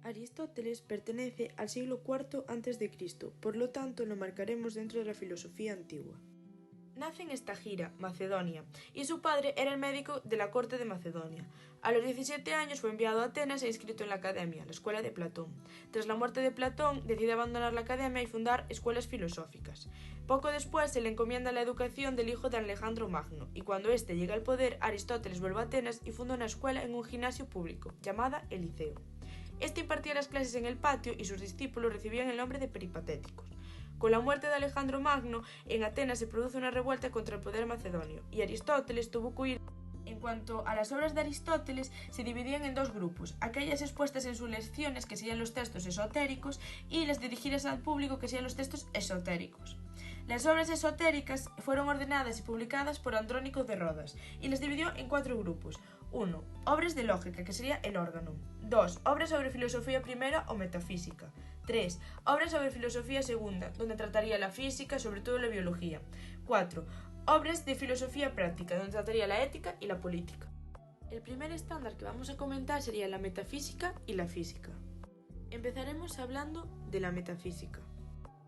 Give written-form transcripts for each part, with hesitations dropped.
Aristóteles pertenece al siglo IV a.C., por lo tanto lo marcaremos dentro de la filosofía antigua. Nace en Estagira, Macedonia, y su padre era el médico de la corte de Macedonia. A los 17 años fue enviado a Atenas e inscrito en la Academia, la escuela de Platón. Tras la muerte de Platón, decide abandonar la Academia y fundar escuelas filosóficas. Poco después se le encomienda la educación del hijo de Alejandro Magno, y cuando éste llega al poder, Aristóteles vuelve a Atenas y funda una escuela en un gimnasio público, llamada el Liceo. Este impartía las clases en el patio y sus discípulos recibían el nombre de peripatéticos. Con la muerte de Alejandro Magno, en Atenas se produce una revuelta contra el poder macedonio, y Aristóteles tuvo que huir. En cuanto a las obras de Aristóteles, se dividían en dos grupos, aquellas expuestas en sus lecciones, que serían los textos esotéricos, y las dirigidas al público, que serían los textos esotéricos. Las obras esotéricas fueron ordenadas y publicadas por Andrónico de Rodas, y las dividió en 4 grupos. 1. Obras de lógica, que sería el órgano. 2. Obras sobre filosofía primera o metafísica. 3. Obras sobre filosofía segunda, donde trataría la física, sobre todo la biología. 4. Obras de filosofía práctica, donde trataría la ética y la política. El primer estándar que vamos a comentar sería la metafísica y la física. Empezaremos hablando de la metafísica.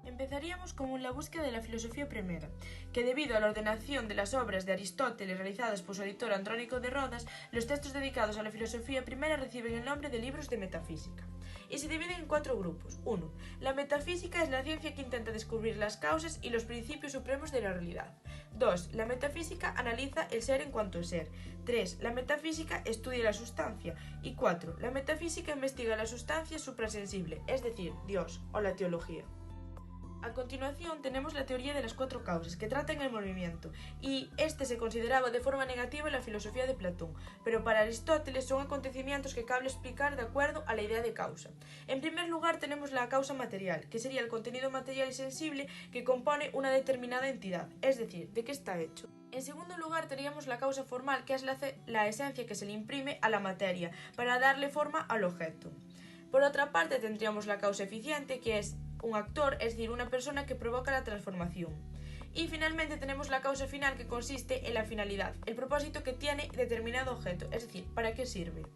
Empezaríamos con la búsqueda de la filosofía primera, que debido a la ordenación de las obras de Aristóteles realizadas por su editor Andrónico de Rodas, los textos dedicados a la filosofía primera reciben el nombre de libros de metafísica. Y se dividen en 4 grupos. 1. La metafísica es la ciencia que intenta descubrir las causas y los principios supremos de la realidad. 2. La metafísica analiza el ser en cuanto a ser. 3. La metafísica estudia la sustancia. Y 4. La metafísica investiga la sustancia suprasensible, es decir, Dios o la teología. A continuación tenemos la teoría de las 4 causas, que tratan el movimiento, y este se consideraba de forma negativa en la filosofía de Platón, pero para Aristóteles son acontecimientos que cabe explicar de acuerdo a la idea de causa. En primer lugar tenemos la causa material, que sería el contenido material y sensible que compone una determinada entidad, es decir, de qué está hecho. En segundo lugar teníamos la causa formal, que es la esencia que se le imprime a la materia, para darle forma al objeto. Por otra parte tendríamos la causa eficiente, que es un actor, es decir, una persona que provoca la transformación. Y finalmente tenemos la causa final, que consiste en la finalidad, el propósito que tiene determinado objeto, es decir, para qué sirve.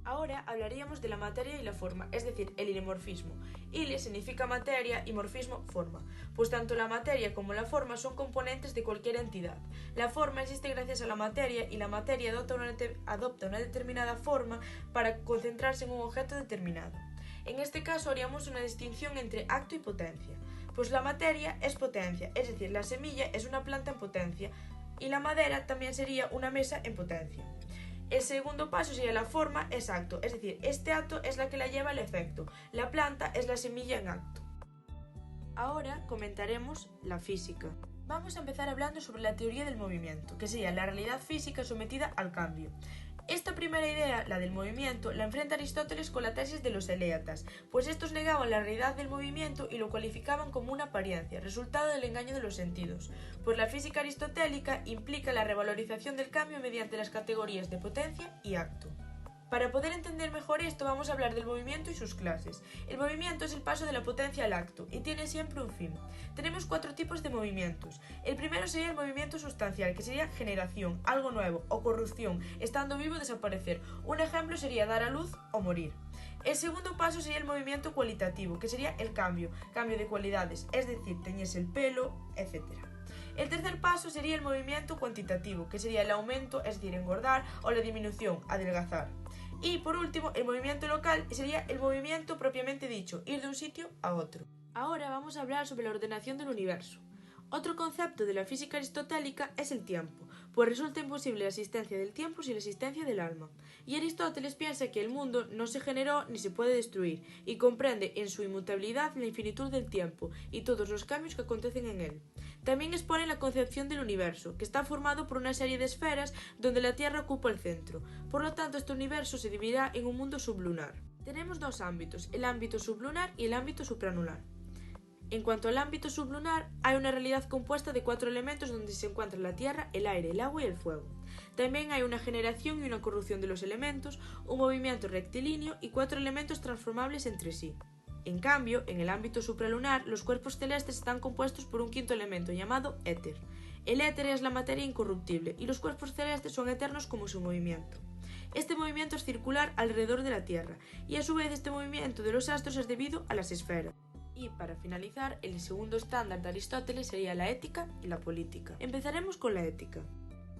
Ahora hablaríamos de la materia y la forma, es decir, el ilemorfismo. Ile significa materia y morfismo forma, pues tanto la materia como la forma son componentes de cualquier entidad. La forma existe gracias a la materia y la materia adopta una determinada forma para concentrarse en un objeto determinado. En este caso haríamos una distinción entre acto y potencia, pues la materia es potencia, es decir, la semilla es una planta en potencia y la madera también sería una mesa en potencia. El segundo paso sería la forma es acto, es decir, este acto es la que la lleva al efecto, la planta es la semilla en acto. Ahora comentaremos la física. Vamos a empezar hablando sobre la teoría del movimiento, que sería la realidad física sometida al cambio. Esta primera idea, la del movimiento, la enfrenta Aristóteles con la tesis de los eleatas, pues estos negaban la realidad del movimiento y lo cualificaban como una apariencia, resultado del engaño de los sentidos, pues la física aristotélica implica la revalorización del cambio mediante las categorías de potencia y acto. Para poder entender mejor esto vamos a hablar del movimiento y sus clases. El movimiento es el paso de la potencia al acto y tiene siempre un fin. Tenemos 4 tipos de movimientos. El primero sería el movimiento sustancial, que sería generación, algo nuevo, o corrupción, estando vivo o desaparecer. Un ejemplo sería dar a luz o morir. El segundo paso sería el movimiento cualitativo, que sería el cambio de cualidades, es decir, teñirse el pelo, etc. El tercer paso sería el movimiento cuantitativo, que sería el aumento, es decir, engordar, o la disminución, adelgazar. Y por último, el movimiento local sería el movimiento propiamente dicho, ir de un sitio a otro. Ahora vamos a hablar sobre la ordenación del universo. Otro concepto de la física aristotélica es el tiempo, pues resulta imposible la existencia del tiempo sin la existencia del alma. Y Aristóteles piensa que el mundo no se generó ni se puede destruir, y comprende en su inmutabilidad la infinitud del tiempo y todos los cambios que acontecen en él. También expone la concepción del universo, que está formado por una serie de esferas donde la Tierra ocupa el centro. Por lo tanto, este universo se dividirá en un mundo sublunar. Tenemos 2 ámbitos, el ámbito sublunar y el ámbito supralunar. En cuanto al ámbito sublunar, hay una realidad compuesta de 4 elementos donde se encuentran la tierra, el aire, el agua y el fuego. También hay una generación y una corrupción de los elementos, un movimiento rectilíneo y 4 elementos transformables entre sí. En cambio, en el ámbito supralunar, los cuerpos celestes están compuestos por un 5º elemento llamado éter. El éter es la materia incorruptible y los cuerpos celestes son eternos como su movimiento. Este movimiento es circular alrededor de la Tierra, y a su vez este movimiento de los astros es debido a las esferas. Y para finalizar, el segundo estándar de Aristóteles sería la ética y la política. Empezaremos con la ética.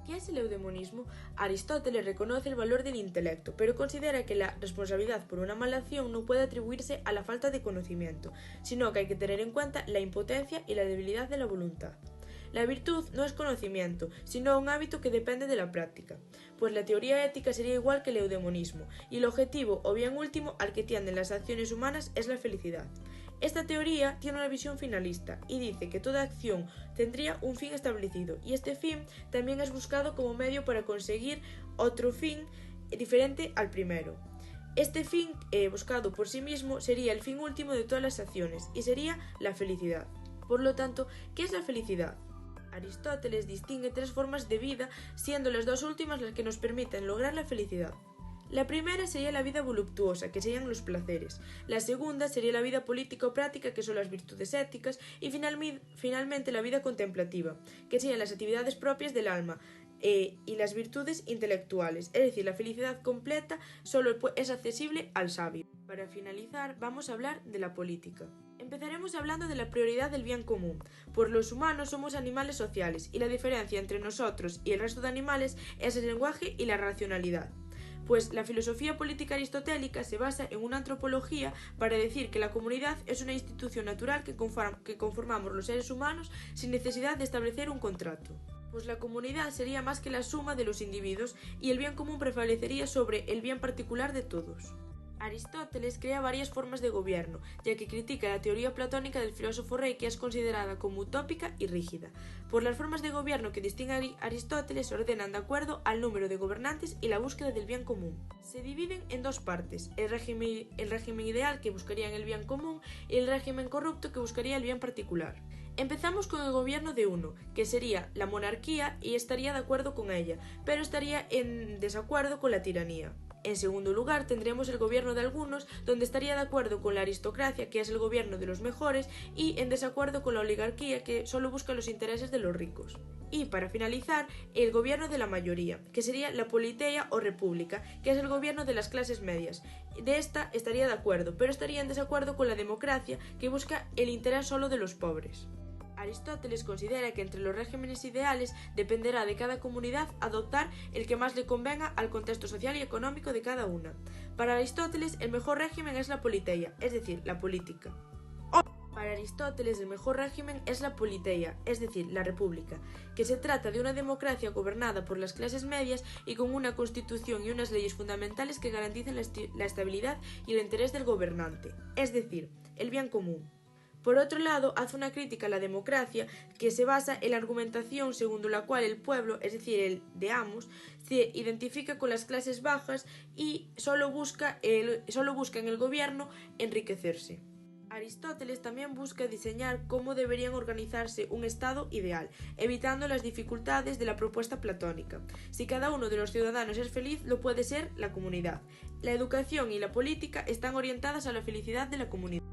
¿Qué es el eudemonismo? Aristóteles reconoce el valor del intelecto, pero considera que la responsabilidad por una mala acción no puede atribuirse a la falta de conocimiento, sino que hay que tener en cuenta la impotencia y la debilidad de la voluntad. La virtud no es conocimiento, sino un hábito que depende de la práctica, pues la teoría ética sería igual que el eudemonismo, y el objetivo o bien último al que tienden las acciones humanas es la felicidad. Esta teoría tiene una visión finalista y dice que toda acción tendría un fin establecido y este fin también es buscado como medio para conseguir otro fin diferente al primero. Este fin buscado por sí mismo sería el fin último de todas las acciones y sería la felicidad. Por lo tanto, ¿qué es la felicidad? Aristóteles distingue tres formas de vida, siendo las dos últimas las que nos permiten lograr la felicidad. La primera sería la vida voluptuosa, que serían los placeres. La segunda sería la vida política o práctica, que son las virtudes éticas. Y finalmente la vida contemplativa, que serían las actividades propias del alma y las virtudes intelectuales. Es decir, la felicidad completa solo es accesible al sabio. Para finalizar, vamos a hablar de la política. Empezaremos hablando de la prioridad del bien común. Por los humanos somos animales sociales y la diferencia entre nosotros y el resto de animales es el lenguaje y la racionalidad. Pues la filosofía política aristotélica se basa en una antropología para decir que la comunidad es una institución natural que conformamos los seres humanos sin necesidad de establecer un contrato. Pues la comunidad sería más que la suma de los individuos y el bien común prevalecería sobre el bien particular de todos. Aristóteles crea varias formas de gobierno, ya que critica la teoría platónica del filósofo rey, que es considerada como utópica y rígida. Por las formas de gobierno que distinguen a Aristóteles se ordenan de acuerdo al número de gobernantes y la búsqueda del bien común. Se dividen en dos partes, el régimen ideal, que buscaría el bien común, y el régimen corrupto, que buscaría el bien particular. Empezamos con el gobierno de uno, que sería la monarquía, y estaría de acuerdo con ella, pero estaría en desacuerdo con la tiranía. En segundo lugar, tendremos el gobierno de algunos, donde estaría de acuerdo con la aristocracia, que es el gobierno de los mejores, y en desacuerdo con la oligarquía, que solo busca los intereses de los ricos. Y, para finalizar, el gobierno de la mayoría, que sería la politeia o república, que es el gobierno de las clases medias. De esta estaría de acuerdo, pero estaría en desacuerdo con la democracia, que busca el interés solo de los pobres. Aristóteles considera que entre los regímenes ideales dependerá de cada comunidad adoptar el que más le convenga al contexto social y económico de cada una. Para Aristóteles, el mejor régimen es la politeia, es decir, la política. Para Aristóteles, el mejor régimen es la politeia, es decir, la república, que se trata de una democracia gobernada por las clases medias y con una constitución y unas leyes fundamentales que garanticen la estabilidad y el interés del gobernante, es decir, el bien común. Por otro lado, hace una crítica a la democracia que se basa en la argumentación según la cual el pueblo, es decir, el de amos, se identifica con las clases bajas y solo busca en el gobierno enriquecerse. Aristóteles también busca diseñar cómo deberían organizarse un Estado ideal, evitando las dificultades de la propuesta platónica. Si cada uno de los ciudadanos es feliz, lo puede ser la comunidad. La educación y la política están orientadas a la felicidad de la comunidad.